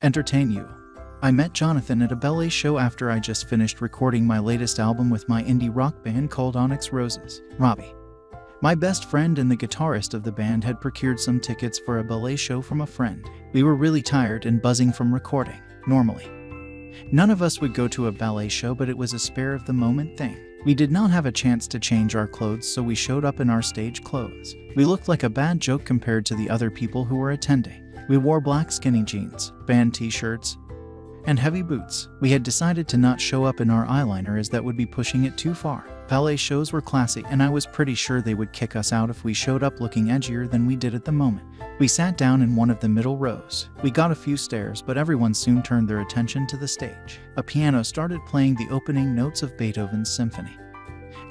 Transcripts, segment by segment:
entertain you. I met Jonathan at a ballet show after I just finished recording my latest album with my indie rock band called Onyx Roses. Robbie, my best friend and the guitarist of the band, had procured some tickets for a ballet show from a friend. We were really tired and buzzing from recording. Normally, none of us would go to a ballet show, but it was a spare-of-the-moment thing. We did not have a chance to change our clothes, so we showed up in our stage clothes. We looked like a bad joke compared to the other people who were attending. We wore black skinny jeans, band t-shirts, and heavy boots. We had decided to not show up in our eyeliner as that would be pushing it too far. Ballet shows were classy, and I was pretty sure they would kick us out if we showed up looking edgier than we did at the moment. We sat down in one of the middle rows. We got a few stares, but everyone soon turned their attention to the stage. A piano started playing the opening notes of Beethoven's symphony,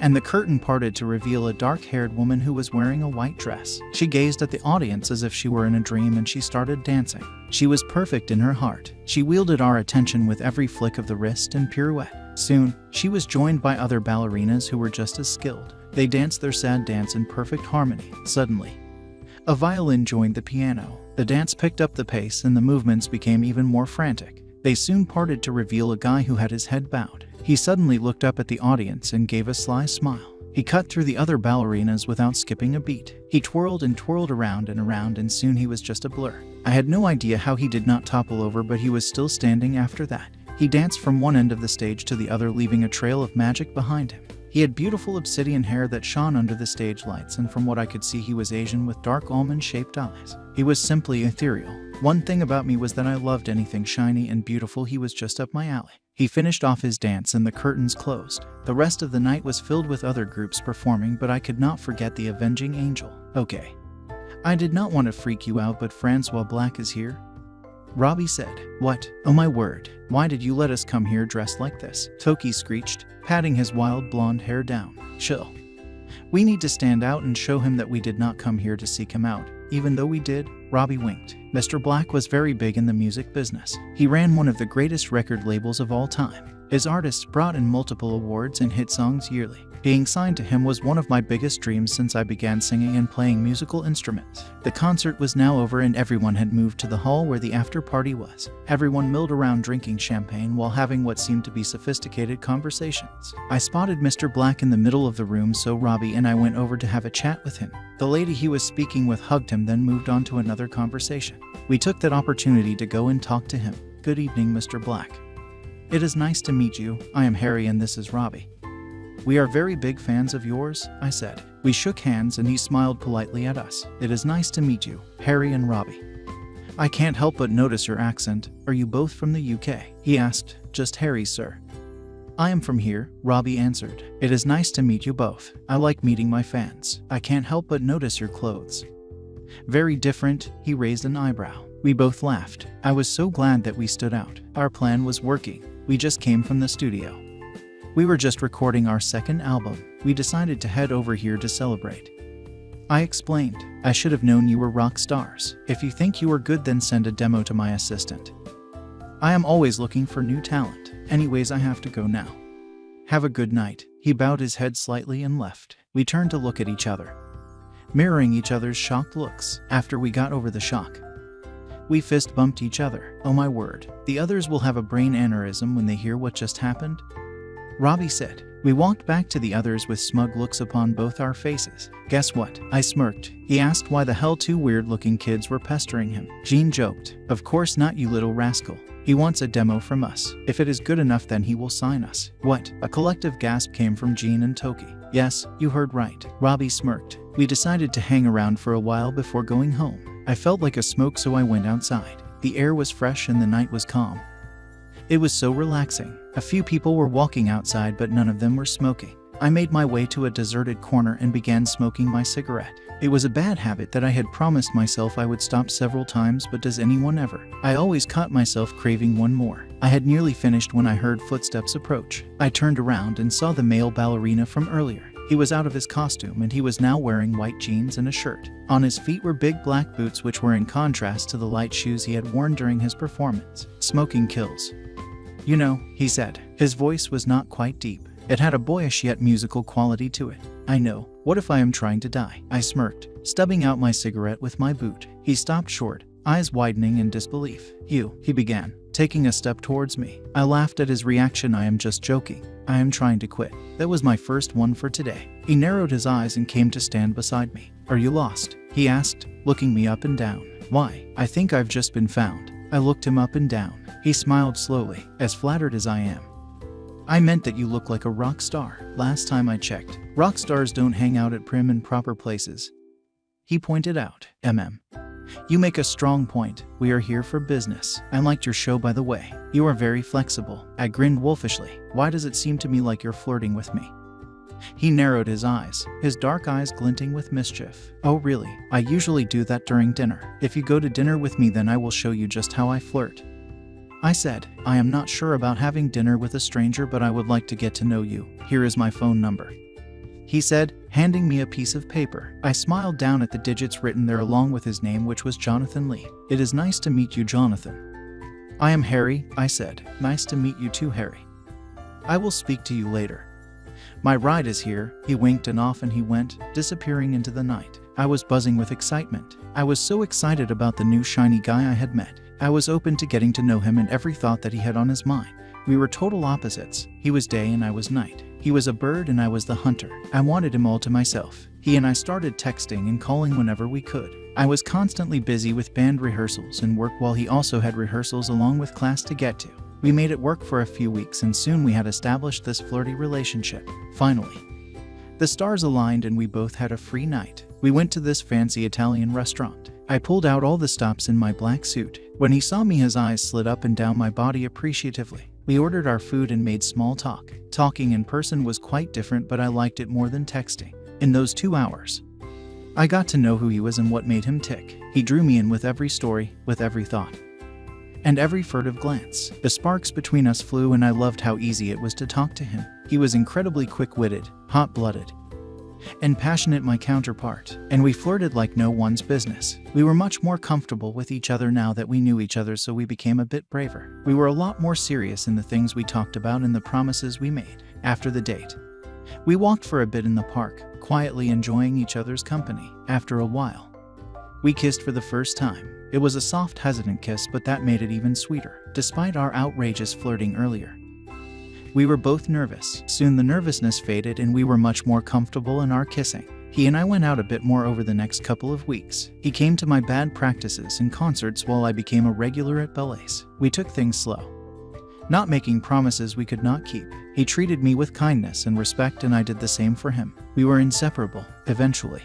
and the curtain parted to reveal a dark-haired woman who was wearing a white dress. She gazed at the audience as if she were in a dream, and she started dancing. She was perfect in her heart. She wielded our attention with every flick of the wrist and pirouette. Soon, she was joined by other ballerinas who were just as skilled. They danced their sad dance in perfect harmony. Suddenly, a violin joined the piano. The dance picked up the pace, and the movements became even more frantic. They soon parted to reveal a guy who had his head bowed. He suddenly looked up at the audience and gave a sly smile. He cut through the other ballerinas without skipping a beat. He twirled and twirled around and around, and soon he was just a blur. I had no idea how he did not topple over, but he was still standing after that. He danced from one end of the stage to the other, leaving a trail of magic behind him. He had beautiful obsidian hair that shone under the stage lights, and from what I could see, he was Asian with dark almond-shaped eyes. He was simply ethereal. One thing about me was that I loved anything shiny and beautiful. He was just up my alley. He finished off his dance and the curtains closed. The rest of the night was filled with other groups performing, but I could not forget the Avenging Angel. Okay, I did not want to freak you out, but Francois Black is here. Robbie said. What? Oh my word. Why did you let us come here dressed like this? Toki screeched, patting his wild blonde hair down. Chill. We need to stand out and show him that we did not come here to seek him out, even though we did. Robbie winked. Mr. Black was very big in the music business. He ran one of the greatest record labels of all time. His artists brought in multiple awards and hit songs yearly. Being signed to him was one of my biggest dreams since I began singing and playing musical instruments. The concert was now over and everyone had moved to the hall where the after party was. Everyone milled around drinking champagne while having what seemed to be sophisticated conversations. I spotted Mr. Black in the middle of the room, so Robbie and I went over to have a chat with him. The lady he was speaking with hugged him, then moved on to another conversation. We took that opportunity to go and talk to him. Good evening, Mr. Black. It is nice to meet you. I am Harry and this is Robbie. We are very big fans of yours, I said. We shook hands and he smiled politely at us. It is nice to meet you, Harry and Robbie. I can't help but notice your accent. Are you both from the UK? He asked. Just Harry, sir. I am from here, Robbie answered. It is nice to meet you both. I like meeting my fans. I can't help but notice your clothes. Very different. He raised an eyebrow. We both laughed. I was so glad that we stood out. Our plan was working. We just came from the studio. We were just recording our second album. We decided to head over here to celebrate. I explained. I should have known you were rock stars. If you think you are good, then send a demo to my assistant. I am always looking for new talent. Anyways, I have to go now. Have a good night. He bowed his head slightly and left. We turned to look at each other, mirroring each other's shocked looks. After we got over the shock, we fist bumped each other. Oh my word. The others will have a brain aneurysm when they hear what just happened, Robbie said. We walked back to the others with smug looks upon both our faces. Guess what? I smirked. He asked why the hell two weird-looking kids were pestering him. Jean joked. Of course not, you little rascal. He wants a demo from us. If it is good enough, then he will sign us. What? A collective gasp came from Jean and Toki. Yes, you heard right. Robbie smirked. We decided to hang around for a while before going home. I felt like a smoke, so I went outside. The air was fresh and the night was calm. It was so relaxing. A few people were walking outside, but none of them were smoking. I made my way to a deserted corner and began smoking my cigarette. It was a bad habit that I had promised myself I would stop several times, but does anyone ever? I always caught myself craving one more. I had nearly finished when I heard footsteps approach. I turned around and saw the male ballerina from earlier. He was out of his costume and he was now wearing white jeans and a shirt. On his feet were big black boots, which were in contrast to the light shoes he had worn during his performance. Smoking kills. You know, he said. His voice was not quite deep. It had a boyish yet musical quality to it. I know. What if I am trying to die? I smirked, stubbing out my cigarette with my boot. He stopped short, eyes widening in disbelief. "You," he began, taking a step towards me. I laughed at his reaction. "I am just joking. I am trying to quit. That was my first one for today." He narrowed his eyes and came to stand beside me. "Are you lost?" he asked, looking me up and down. "Why? I think I've just been found." I looked him up and down. He smiled slowly, as flattered as I am. "I meant that you look like a rock star. Last time I checked, rock stars don't hang out at prim and proper places," he pointed out. You make a strong point. We are here for business. I liked your show, by the way. You are very flexible." I grinned wolfishly. "Why does it seem to me like you're flirting with me?" He narrowed his eyes, his dark eyes glinting with mischief. "Oh really? I usually do that during dinner. If you go to dinner with me, then I will show you just how I flirt," I said. "I am not sure about having dinner with a stranger, but I would like to get to know you. Here is my phone number," he said, handing me a piece of paper. I smiled down at the digits written there along with his name, which was Jonathan Lee. "It is nice to meet you, Jonathan." "I am Harry," I said. "Nice to meet you too, Harry. I will speak to you later. My ride is here." He winked and off and he went, disappearing into the night. I was buzzing with excitement. I was so excited about the new shiny guy I had met. I was open to getting to know him and every thought that he had on his mind. We were total opposites. He was day and I was night. He was a bird and I was the hunter. I wanted him all to myself. He and I started texting and calling whenever we could. I was constantly busy with band rehearsals and work while he also had rehearsals along with class to get to. We made it work for a few weeks and soon we had established this flirty relationship. Finally, the stars aligned and we both had a free night. We went to this fancy Italian restaurant. I pulled out all the stops in my black suit. When he saw me, his eyes slid up and down my body appreciatively. We ordered our food and made small talk. Talking in person was quite different, but I liked it more than texting. In those 2 hours, I got to know who he was and what made him tick. He drew me in with every story, with every thought, and every furtive glance. The sparks between us flew and I loved how easy it was to talk to him. He was incredibly quick-witted, hot-blooded, and passionate, my counterpart, and we flirted like no one's business. We were much more comfortable with each other now that we knew each other, so we became a bit braver. We were a lot more serious in the things we talked about and the promises we made. After the date, we walked for a bit in the park, quietly enjoying each other's company. After a while, we kissed for the first time. It was a soft, hesitant kiss, but that made it even sweeter. Despite our outrageous flirting earlier, we were both nervous. Soon the nervousness faded and we were much more comfortable in our kissing. He and I went out a bit more over the next couple of weeks. He came to my band practices and concerts while I became a regular at ballets. We took things slow, not making promises we could not keep. He treated me with kindness and respect and I did the same for him. We were inseparable. Eventually,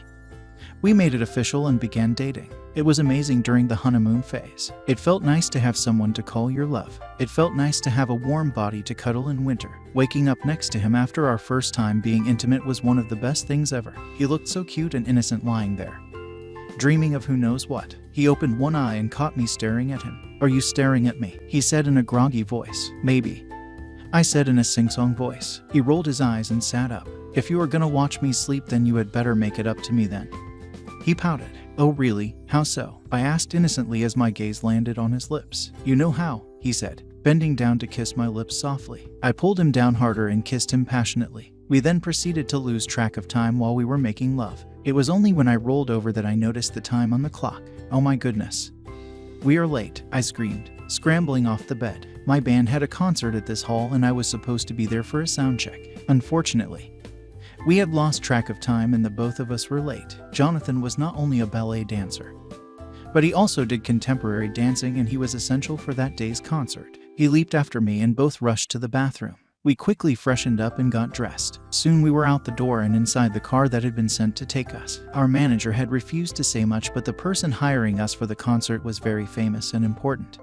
we made it official and began dating. It was amazing during the honeymoon phase. It felt nice to have someone to call your love. It felt nice to have a warm body to cuddle in winter. Waking up next to him after our first time being intimate was one of the best things ever. He looked so cute and innocent lying there, dreaming of who knows what. He opened one eye and caught me staring at him. "Are you staring at me?" he said in a groggy voice. "Maybe," I said in a sing-song voice. He rolled his eyes and sat up. "If you are gonna watch me sleep, then you had better make it up to me then." He pouted. "Oh really? How so?" I asked innocently as my gaze landed on his lips. "You know how," he said, bending down to kiss my lips softly. I pulled him down harder and kissed him passionately. We then proceeded to lose track of time while we were making love. It was only when I rolled over that I noticed the time on the clock. "Oh my goodness. We are late," I screamed, scrambling off the bed. My band had a concert at this hall and I was supposed to be there for a sound check. Unfortunately, we had lost track of time and the both of us were late. Jonathan was not only a ballet dancer, but he also did contemporary dancing and he was essential for that day's concert. He leaped after me and both rushed to the bathroom. We quickly freshened up and got dressed. Soon we were out the door and inside the car that had been sent to take us. Our manager had refused to say much, but the person hiring us for the concert was very famous and important.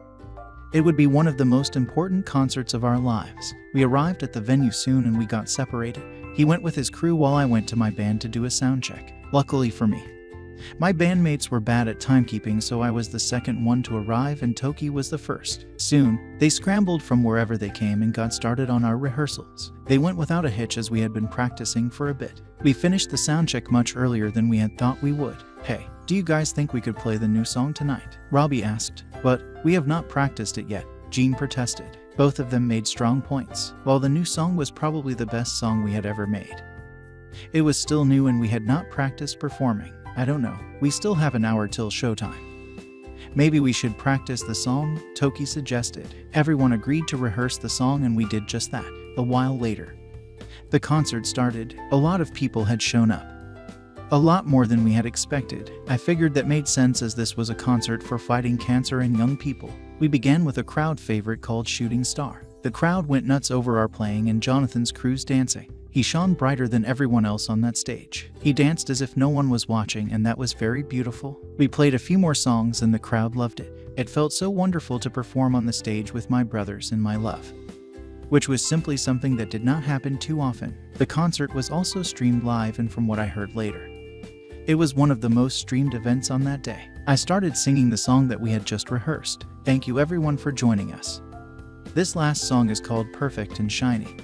It would be one of the most important concerts of our lives. We arrived at the venue soon and we got separated. He went with his crew while I went to my band to do a sound check. Luckily for me, my bandmates were bad at timekeeping, so I was the second one to arrive and Toki was the first. Soon, they scrambled from wherever they came and got started on our rehearsals. They went without a hitch as we had been practicing for a bit. We finished the sound check much earlier than we had thought we would. "Hey, do you guys think we could play the new song tonight?" Robbie asked. "But we have not practiced it yet," Jean protested. Both of them made strong points. While the new song was probably the best song we had ever made, it was still new and we had not practiced performing. "I don't know. We still have an hour till showtime. Maybe we should practice the song, Toki suggested. Everyone agreed to rehearse the song and we did just that. A while later, the concert started. A lot of people had shown up. A lot more than we had expected. I figured that made sense as this was a concert for fighting cancer and young people. We began with a crowd favorite called Shooting Star. The crowd went nuts over our playing and Jonathan's crew's dancing. He shone brighter than everyone else on that stage. He danced as if no one was watching, and that was very beautiful. We played a few more songs and the crowd loved it. It felt so wonderful to perform on the stage with my brothers and my love, which was simply something that did not happen too often. The concert was also streamed live, and from what I heard later, it was one of the most streamed events on that day. I started singing the song that we had just rehearsed. Thank you everyone for joining us. This last song is called Perfect and Shiny.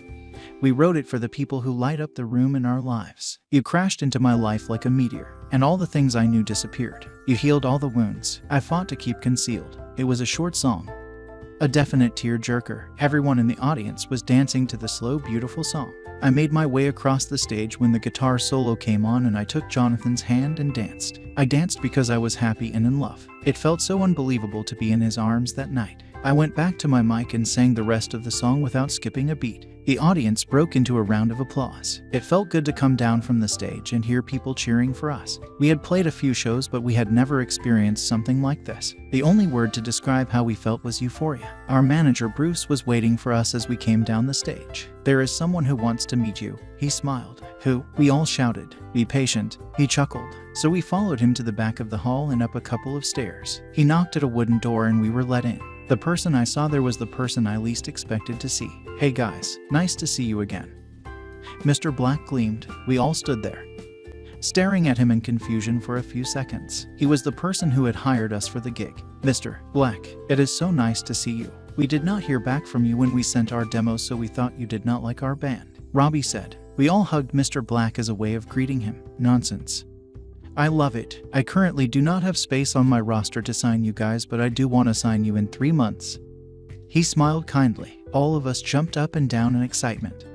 We wrote it for the people who light up the room in our lives. You crashed into my life like a meteor, and all the things I knew disappeared. You healed all the wounds I fought to keep concealed. It was a short song, a definite tear-jerker. Everyone in the audience was dancing to the slow, beautiful song. I made my way across the stage when the guitar solo came on and I took Jonathan's hand and danced. I danced because I was happy and in love. It felt so unbelievable to be in his arms that night. I went back to my mic and sang the rest of the song without skipping a beat. The audience broke into a round of applause. It felt good to come down from the stage and hear people cheering for us. We had played a few shows, but we had never experienced something like this. The only word to describe how we felt was euphoria. Our manager Bruce was waiting for us as we came down the stage. "There is someone who wants to meet you," he smiled. "Who?" we all shouted. "Be patient," he chuckled. So we followed him to the back of the hall and up a couple of stairs. He knocked at a wooden door and we were let in. The person I saw there was the person I least expected to see. "Hey guys, nice to see you again." Mr. Black gleamed. We all stood there, staring at him in confusion for a few seconds. He was the person who had hired us for the gig. "Mr. Black, it is so nice to see you. We did not hear back from you when we sent our demo, so we thought you did not like our band," Robbie said. We all hugged Mr. Black as a way of greeting him. "Nonsense. I love it. I currently do not have space on my roster to sign you guys, but I do want to sign you in 3 months." He smiled kindly. All of us jumped up and down in excitement.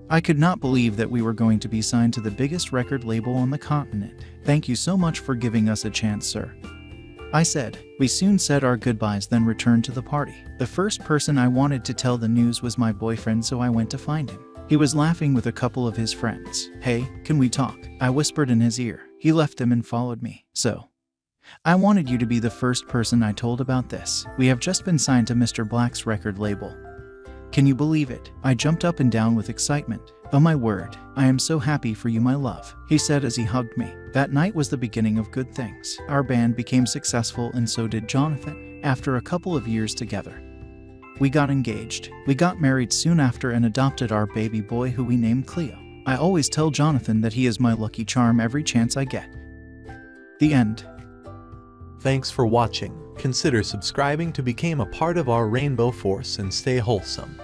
I could not believe that we were going to be signed to the biggest record label on the continent. "Thank you so much for giving us a chance, sir," I said. We soon said our goodbyes, then returned to the party. The first person I wanted to tell the news was my boyfriend, so I went to find him. He was laughing with a couple of his friends. "Hey, can we talk?" I whispered in his ear. He left him and followed me. "So, I wanted you to be the first person I told about this. We have just been signed to Mr. Black's record label. Can you believe it?" I jumped up and down with excitement. "Oh my word, I am so happy for you, my love," he said as he hugged me. That night was the beginning of good things. Our band became successful and so did Jonathan. After a couple of years together, we got engaged. We got married soon after and adopted our baby boy, who we named Cleo. I always tell Jonathan that he is my lucky charm every chance I get. The end. Thanks for watching. Consider subscribing to become a part of our Rainbow Force and stay wholesome.